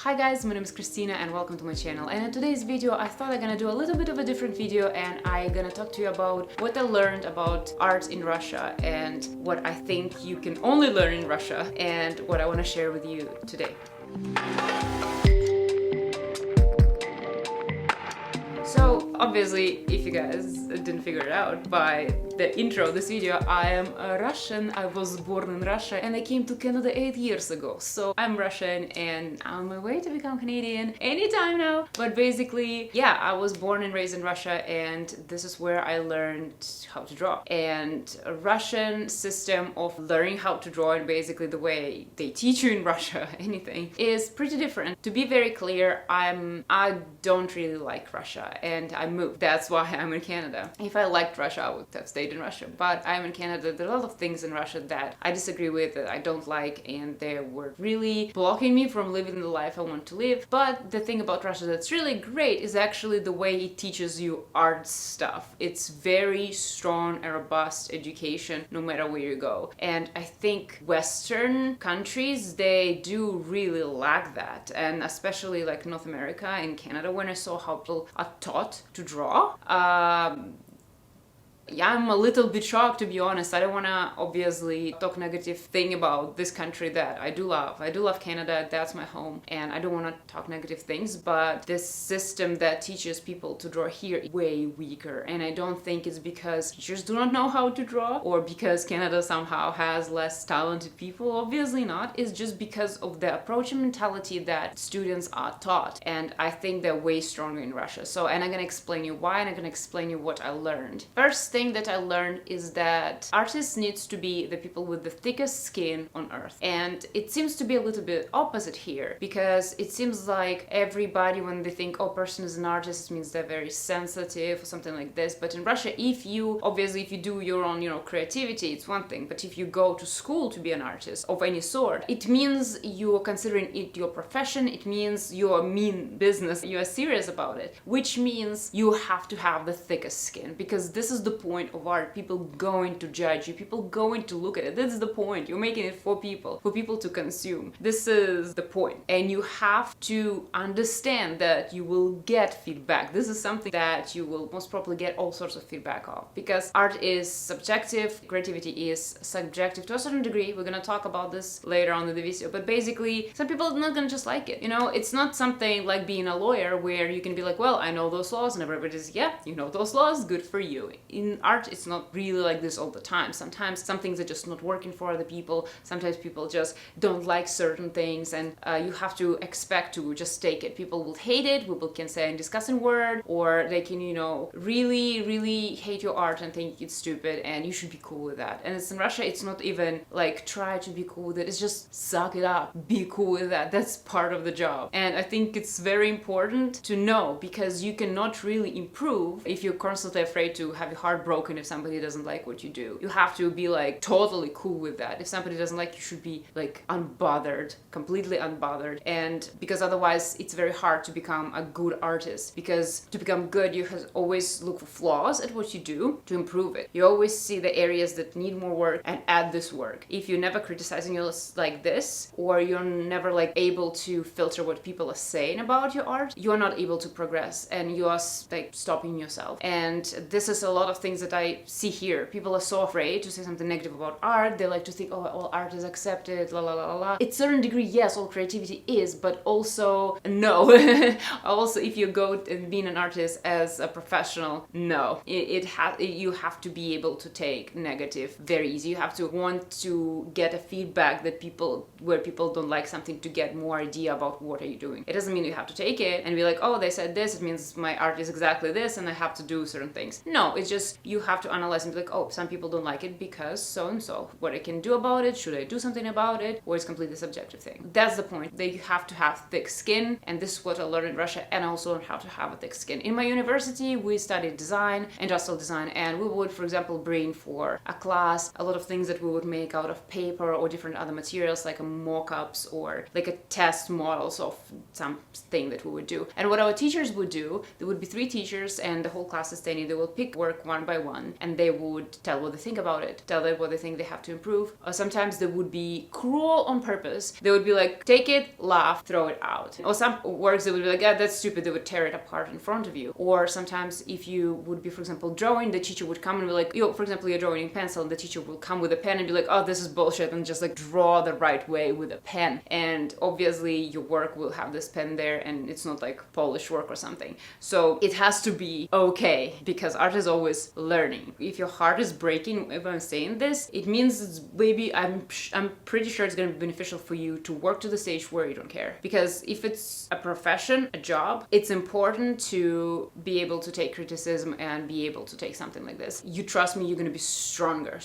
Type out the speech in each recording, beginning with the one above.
Hi guys, my name is Christina and welcome to my channel. And in today's video I thought I'm gonna do a little bit of a different video and I'm gonna talk to you about what I learned about art in Russia and what I think you can only learn in Russia and what I want to share with you today. So obviously, if you guys didn't figure it out by the intro of this video, I am a Russian. I was born in Russia and I came to Canada 8 years ago. So I'm Russian and I'm on my way to become Canadian anytime now. But basically, yeah, I was born and raised in Russia and this is where I learned how to draw. And a Russian system of learning how to draw and basically the way they teach you in Russia, anything, is pretty different. To be very clear, I don't really like Russia and I moved. That's why I'm in Canada. If I liked Russia, I would have stayed in Russia. But I'm in Canada. There are a lot of things in Russia that I disagree with, that I don't like, and they were really blocking me from living the life I want to live. But the thing about Russia that's really great is actually the way it teaches you art stuff. It's very strong and robust education no matter where you go. And I think Western countries, they do really lack that. And especially like North America and Canada, when I saw how people are taught to draw, yeah, I'm a little bit shocked, to be honest. I don't want to obviously talk negative thing about this country that I do love. I do love Canada, that's my home, and I don't want to talk negative things, but this system that teaches people to draw here is way weaker. And I don't think it's because teachers do not know how to draw or because Canada somehow has less talented people. Obviously not. It's just because of the approach and mentality that students are taught. And I think they're way stronger in Russia. So, and I'm going to explain you why, and I'm going to explain you what I learned. First thing that I learned is that artists needs to be the people with the thickest skin on earth. And it seems to be a little bit opposite here, because it seems like everybody, when they think, oh, person is an artist, it means they're very sensitive or something like this. But in Russia, if you do your own, creativity, it's one thing. But if you go to school to be an artist of any sort, it means you're considering it your profession. It means you're mean business. You are serious about it, which means you have to have the thickest skin, because this is the point of art. People going to judge you, people going to look at it. This is the point. You're making it for people to consume. This is the point. And you have to understand that you will get feedback. This is something that you will most probably get all sorts of feedback of, because art is subjective, creativity is subjective to a certain degree. We're gonna talk about this later on in the video, but basically some people are not gonna just like it. It's not something like being a lawyer where you can be like, well, I know those laws, and everybody's, yeah, you know those laws, good for you. In art, it's not really like this all the time. Sometimes some things are just not working for other people. Sometimes people just don't like certain things, and you have to expect to just take it. People will hate it, people can say a disgusting word, or they can, really, really hate your art and think it's stupid, and you should be cool with that. And it's in Russia, it's not even like try to be cool with it, it's just suck it up, be cool with that. That's part of the job. And I think it's very important to know, because you cannot really improve if you're constantly afraid to have your heart broken if somebody doesn't like what you do. You have to be like totally cool with that. If somebody doesn't like you, should be like unbothered, completely unbothered. And because otherwise it's very hard to become a good artist, because to become good you have always look for flaws at what you do to improve it. You always see the areas that need more work and add this work. If you're never criticizing yours like this, or you're never like able to filter what people are saying about your art, you're not able to progress, and you are like stopping yourself. And this is a lot of things that I see here. People are so afraid to say something negative about art. They like to think, oh, all art is accepted, la la la la. At a certain degree, yes, all creativity is, but also no. Also, if you go and being an artist as a professional, no. You have to be able to take negative very easy. You have to want to get a feedback where people don't like something, to get more idea about what are you doing. It doesn't mean you have to take it and be like, oh, they said this, it means my art is exactly this and I have to do certain things. No, it's just you have to analyze and be like, oh, some people don't like it because so and so. What I can do about it, should I do something about it, or it's completely subjective thing. That's the point. They have to have thick skin, and this is what I learned in Russia, and I also learned how to have a thick skin. In my university, we studied design, industrial design, and we would, for example, bring for a class a lot of things that we would make out of paper or different other materials, like mock-ups or like a test models of something that we would do. And what our teachers would do, there would be 3 teachers and the whole class is standing. They will pick work one by by one, and they would tell what they think about it, tell them what they think they have to improve. Or sometimes they would be cruel on purpose. They would be like, take it, laugh, throw it out. Or some works they would be like, yeah, that's stupid. They would tear it apart in front of you. Or sometimes if you would be, for example, drawing, the teacher would come and be like, for example, you're drawing in pencil, and the teacher will come with a pen and be like, oh, this is bullshit, and just like draw the right way with a pen. And obviously your work will have this pen there, and it's not like polished work or something. So it has to be okay, because art is always learning. If your heart is breaking, if I'm saying this, it means it's maybe, I'm pretty sure it's going to be beneficial for you to work to the stage where you don't care. Because if it's a profession, a job, it's important to be able to take criticism and be able to take something like this. You trust me, you're going to be stronger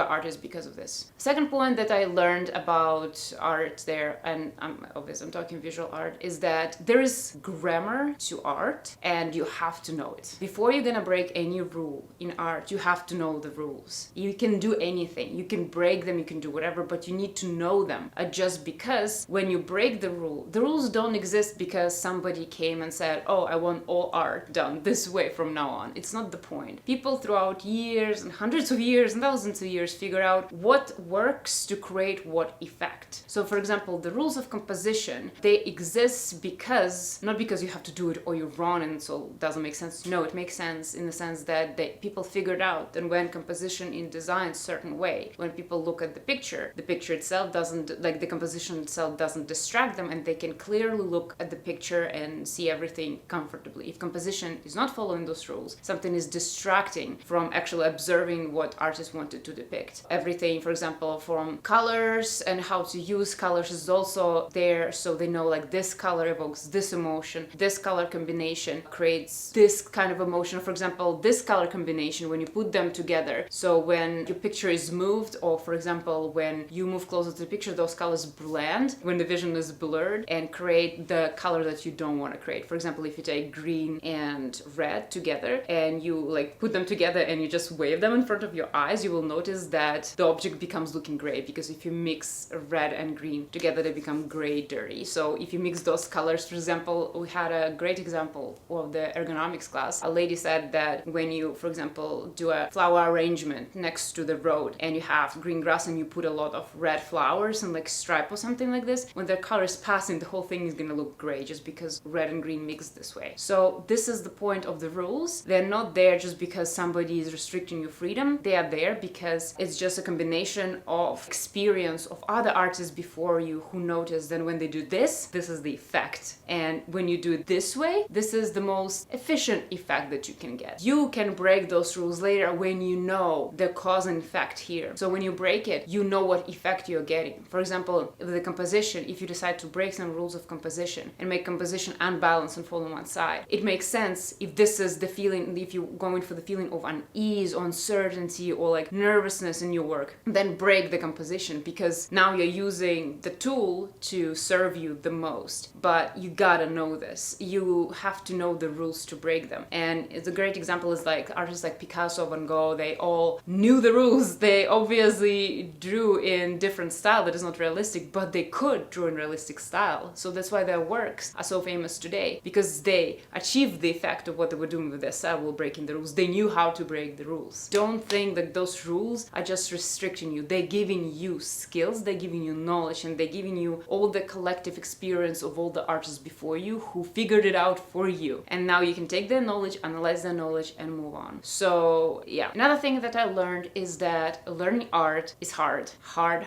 artist because of this. Second point that I learned about art there, and I'm talking visual art, is that there is grammar to art and you have to know it. Before you're gonna break any rule in art, you have to know the rules. You can do anything, you can break them, you can do whatever, but you need to know them. Just because when you break the rules don't exist because somebody came and said, oh, I want all art done this way from now on. It's not the point. People throughout years and hundreds of years and thousands of years figure out what works to create what effect. So for example, the rules of composition, they exist because, not because you have to do it or you're wrong and so it doesn't make sense. No, it makes sense in the sense that people figured out that when composition is designed a certain way, when people look at the picture itself doesn't, like the composition itself doesn't distract them, and they can clearly look at the picture and see everything comfortably. If composition is not following those rules, something is distracting from actually observing what artists wanted to depict. Everything, for example, from colors and how to use colors is also there, so they know like this color evokes this emotion, this color combination creates this kind of emotion. For example, this color combination, when you put them together, so when your picture is moved, or for example, when you move closer to the picture, those colors blend when the vision is blurred and create the color that you don't want to create. For example, if you take green and red together and you like put them together and you just wave them in front of your eyes, you will notice that the object becomes looking gray, because if you mix red and green together, they become gray dirty. So if you mix those colors, for example, we had a great example of the ergonomics class. A lady said that when you, for example, do a flower arrangement next to the road and you have green grass and you put a lot of red flowers and like stripe or something like this, when the color is passing, the whole thing is going to look gray just because red and green mix this way. So this is the point of the rules. They're not there just because somebody is restricting your freedom. They are there because it's just a combination of experience of other artists before you who noticed that when they do this, this is the effect. And when you do it this way, this is the most efficient effect that you can get. You can break those rules later when you know the cause and effect here. So when you break it, you know what effect you're getting. For example, the composition, if you decide to break some rules of composition and make composition unbalanced and fall on one side, it makes sense if this is the feeling, if you're going for the feeling of unease or uncertainty or like nervousness in your work, then break the composition, because now you're using the tool to serve you the most. But you gotta know this. You have to know the rules to break them. And it's a great example is like artists like Picasso, Van Gogh, they all knew the rules. They obviously drew in different style that is not realistic, but they could draw in realistic style. So that's why their works are so famous today, because they achieved the effect of what they were doing with their style while breaking the rules. They knew how to break the rules. Don't think that those rules are just restricting you. They're giving you skills, they're giving you knowledge, and they're giving you all the collective experience of all the artists before you who figured it out for you. And now you can take their knowledge, analyze their knowledge, and move on. So yeah. Another thing that I learned is that learning art is hard. Hard.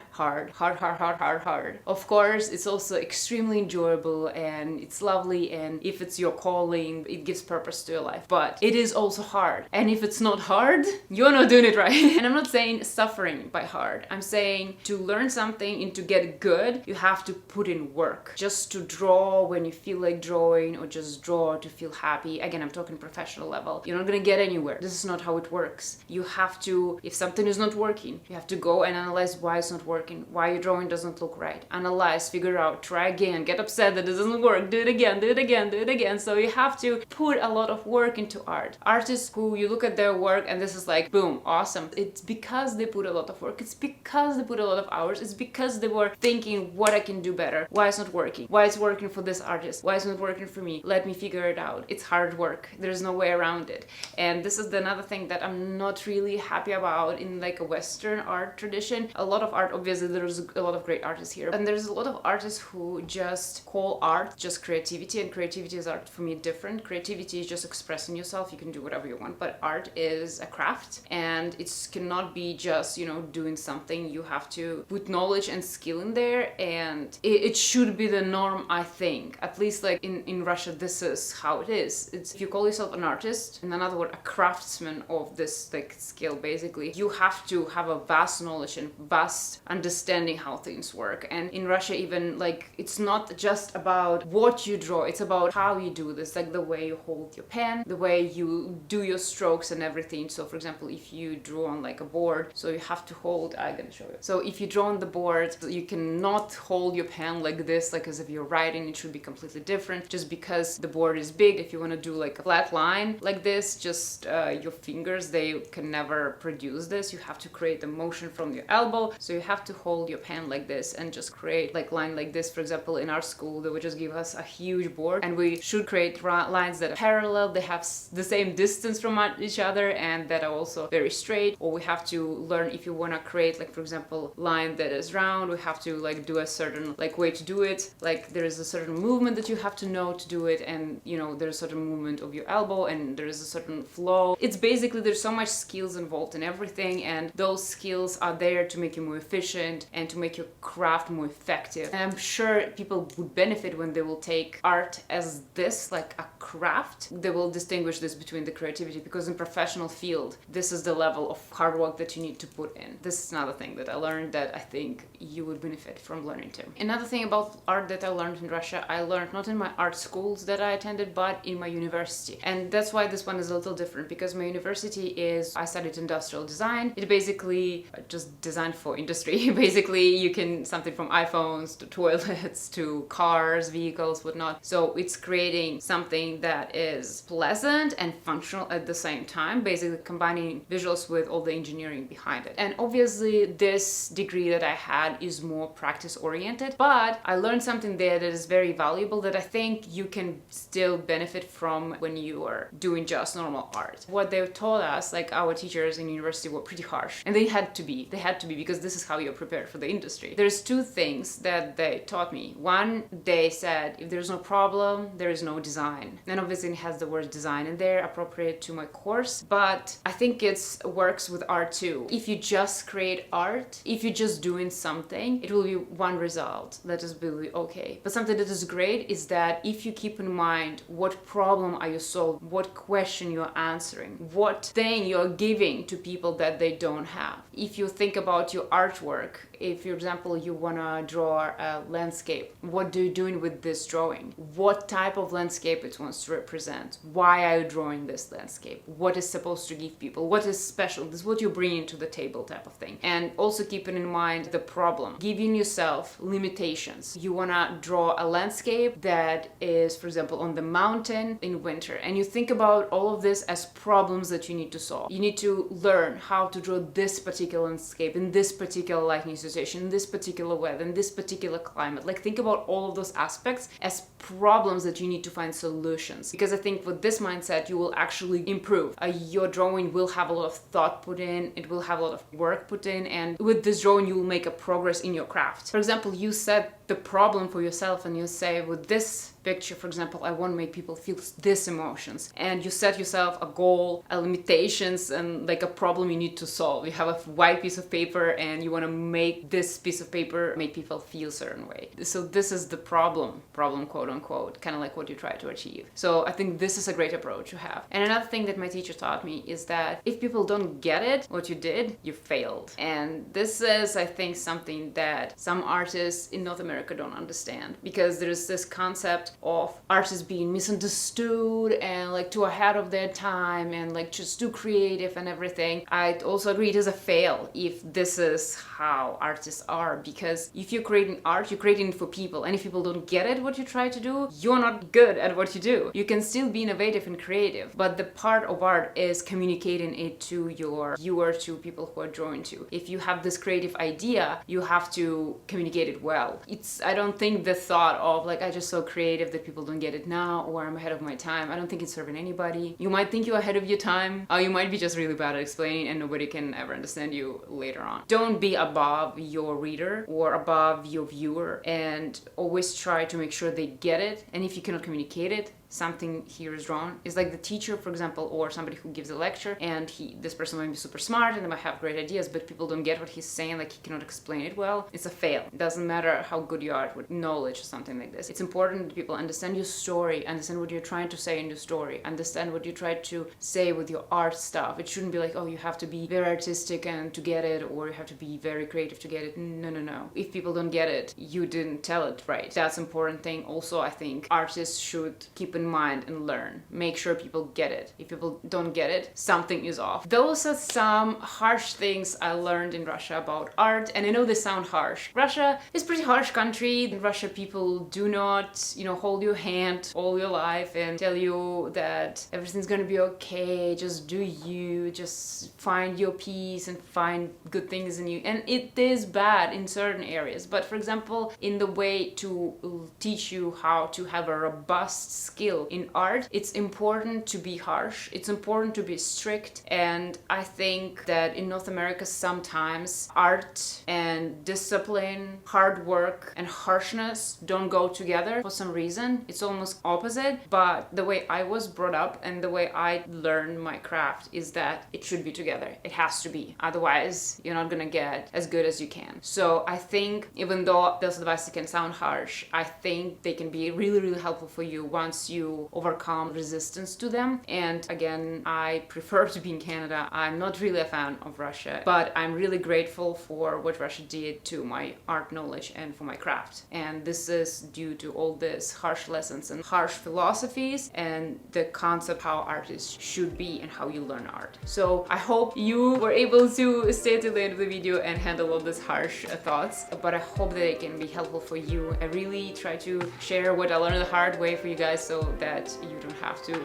Of course, it's also extremely enjoyable and it's lovely, and if it's your calling, it gives purpose to your life. But it is also hard. And if it's not hard, you're not doing it right. And I'm not saying suffering by hard. I'm saying to learn something and to get good, you have to put in work. Just to draw when you feel like drawing, or just draw to feel happy. Again, I'm talking professional level. You're not gonna get anywhere. This is not how it works. You have to, if something is not working, you have to go and analyze why it's not working, why your drawing doesn't look right. Analyze, figure out, try again, get upset that it doesn't work, do it again, do it again, do it again. So you have to put a lot of work into art. Artists who you look at their work and this is like, boom, awesome. It's because they put a lot of work. It's because they put a lot of hours. It's because they were thinking what I can do better, why it's not working, why it's working for this artist, why it's not working for me. Let me figure it out. It's hard work. There's no way around it. And this is another thing that I'm not really happy about in like a Western art tradition. A lot of art, obviously there's a lot of great artists here, and there's a lot of artists who just call art just creativity, and creativity is art for me different. Creativity is just expressing yourself. You can do whatever you want, but art is a craft, and it cannot be just, you know, doing something. You have to put knowledge and skill in there, and it should be the norm, I think. At least like in Russia, this is how it is. It's, if you call yourself an artist, in another word, a craftsman of this like skill, basically, you have to have a vast knowledge and vast understanding how things work. And in Russia, even like, it's not just about what you draw, it's about how you do this, like the way you hold your pen, the way you do your strokes and everything. So for example, if you draw on like a board, so you have to hold, I'm gonna show you. So if you draw on the board, you cannot hold your pen like this, like as if you're writing. It should be completely different, just because the board is big. If you want to do like a flat line like this, just your fingers, they can never produce this. You have to create the motion from your elbow, so you have to hold your pen like this and just create like line like this. For example, in our school, they would just give us a huge board, and we should create lines that are parallel, they have the same distance from each other, and that are also very straight. Or we have to learn, if you want to create like, for example, line that is round, we have to like do a certain like way to do it. Like there is a certain movement that you have to know to do it, and you know, there's a certain movement of your elbow, and there is a certain flow. It's basically, there's so much skills involved in everything, and those skills are there to make you more efficient and to make your craft more effective. And I'm sure people would benefit when they will take art as this, like a craft. They will distinguish this between the creativity, because in professional field, this is the level of hard work that you need to put in. This is another thing that I learned that I think you would benefit from learning too. Another thing about art that I learned in Russia, I learned not in my art schools that I attended, but in my university. And that's why this one is a little different, because my university is, I studied industrial design. It basically just designed for industry. Basically, you can, something from iPhones to toilets to cars, vehicles, whatnot. So it's creating something that is pleasant and functional at the same time, basically combining visuals with all the engineering behind it. And obviously this degree that I had is more practice oriented, but I learned something there that is very valuable, that I think you can still benefit from when you are doing just normal art. What they taught us, like our teachers in university, were pretty harsh, and they had to be because this is how you're prepared for the industry. There's two things that they taught me. One, they said, if there's no problem, there is no design. And obviously it has the word design in there, appropriate to my course, but I think it works with art too. If you just create art, if you're just doing something, it will be one result that is really okay. But something that is great is that if you keep in mind what problem are you solving, what question you're answering, what thing you're giving to people that they don't have. If you think about your artwork, if, for example, you want to draw a landscape, what are you doing with this drawing? What type of landscape it wants to represent? Why are you drawing this landscape? What is supposed to give people? What is special? This is what you're bringing to the table, type of thing. And also keeping in mind the problem, giving yourself limitations. You want to draw a landscape that is, for example, on the mountain in winter, and you think about all of this as problems that you need to solve. You need to learn how to draw this particular landscape in this particular lighting situation, in this particular weather, in this particular climate. Like, think about all of those aspects as problems that you need to find solutions. Because I think with this mindset, you will actually improve. Your drawing will have a lot of thought put in, it will have a lot of work put in, and with this drawing, you will make a progress in your craft. For example, you set the problem for yourself and you say, with this picture, for example, I want to make people feel this emotions, and you set yourself a goal, a limitations, and like a problem you need to solve. You have a white piece of paper and you want to make this piece of paper make people feel a certain way. So this is the problem quote unquote, kind of like what you try to achieve. So I think this is a great approach to have. And another thing that my teacher taught me is that if people don't get it, what you did, you failed. And this is, I think, something that some artists in North America don't understand, because there is this concept of artists being misunderstood and like too ahead of their time and like just too creative and everything. I also agree it is a fail if this is how artists are, because if you're creating art, you're creating it for people, and if people don't get it, what you try to to do, you're not good at what you do. You can still be innovative and creative, but the part of art is communicating it to your viewer, to people who are drawn to. If you have this creative idea, you have to communicate it well. I don't think the thought of like, I just so creative that people don't get it now, or I'm ahead of my time, I don't think it's serving anybody. You might think you're ahead of your time, or you might be just really bad at explaining and nobody can ever understand you later on. Don't be above your reader or above your viewer, and always try to make sure they get it. And if you cannot communicate it, something here is wrong. It's like the teacher, for example, or somebody who gives a lecture, and this person might be super smart and they might have great ideas, but people don't get what he's saying, like he cannot explain it well. It's a fail. It doesn't matter how good you are with knowledge or something like this. It's important that people understand your story, understand what you're trying to say in your story, understand what you try to say with your art stuff. It shouldn't be like, oh, you have to be very artistic and to get it, or you have to be very creative to get it. No, no, no. If people don't get it, you didn't tell it right. That's an important thing. Also, I think artists should keep in mind and learn. Make sure people get it. If people don't get it, something is off. Those are some harsh things I learned in Russia about art, and I know they sound harsh. Russia is a pretty harsh country. In Russia, people do not, hold your hand all your life and tell you that everything's gonna be okay, just do you, just find your peace and find good things in you. And it is bad in certain areas, but for example, in the way to teach you how to have a robust skill in art, it's important to be harsh, it's important to be strict. And I think that in North America sometimes art and discipline, hard work and harshness don't go together for some reason. It's almost opposite, but the way I was brought up and the way I learned my craft is that it should be together. It has to be, otherwise you're not gonna get as good as you can. So I think even though those advices can sound harsh, I think they can be really, really helpful for you once you overcome resistance to them. And again, I prefer to be in Canada. I'm not really a fan of Russia, but I'm really grateful for what Russia did to my art knowledge and for my craft. And this is due to all these harsh lessons and harsh philosophies and the concept how artists should be and how you learn art. So I hope you were able to stay till the end of the video and handle all these harsh thoughts, but I hope that it can be helpful for you. I really try to share what I learned the hard way for you guys so that you don't have to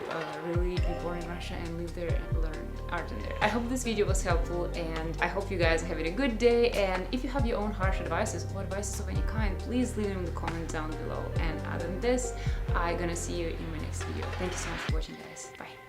really be born in Russia and live there and learn art in there. I hope this video was helpful, and I hope you guys are having a good day. And if you have your own harsh advices or advices of any kind, please leave them in the comments down below. And other than this, I'm gonna see you in my next video. Thank you so much for watching, guys. Bye.